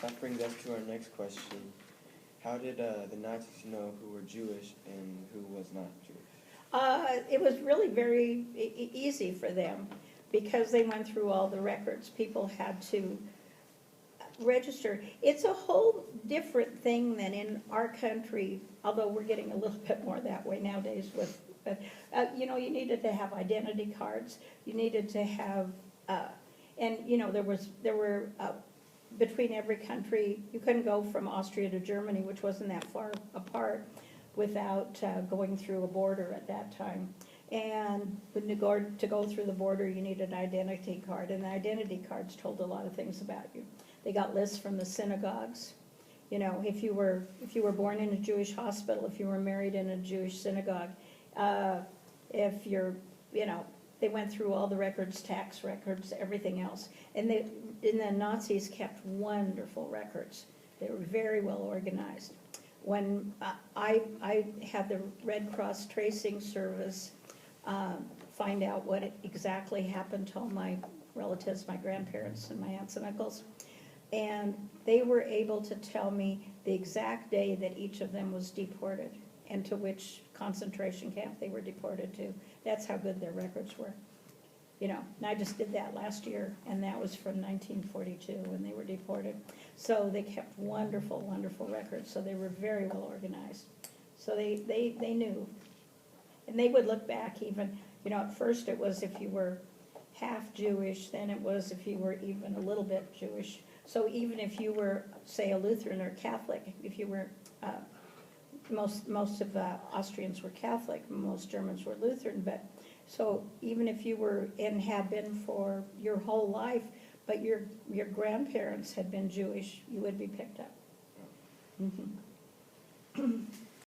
That brings us to our next question. How did the Nazis know who were Jewish and who was not Jewish? It was really very easy for them because they went through all the records. People had to register. It's a whole different thing than in our country, although we're getting a little bit more that way nowadays with, you needed to have identity cards. You needed to have, and there were between every country, you couldn't go from Austria to Germany, which wasn't that far apart, without going through a border at that time. And when to go through the border, you needed an identity card, and the identity cards told a lot of things about you. They got lists from the synagogues. If you were born in a Jewish hospital, if you were married in a Jewish synagogue, if they went through all the records, tax records, everything else. And the Nazis kept wonderful records. They were very well organized. When I had the Red Cross Tracing Service find out what exactly happened to all my relatives, my grandparents and my aunts and uncles, and they were able to tell me the exact day that each of them was deported and to which concentration camp they were deported to. That's how good their records were. And I just did that last year, and that was from 1942 when they were deported. So they kept wonderful, wonderful records, so they were very well organized. So they knew. And they would look back even, at first it was if you were half Jewish, then it was if you were even a little bit Jewish. So even if you were, say, a Lutheran or Catholic, if you were, most of the Austrians were Catholic, most Germans were Lutheran, but so even if you were and had been for your whole life, but your grandparents had been Jewish, you would be picked up. Mm-hmm.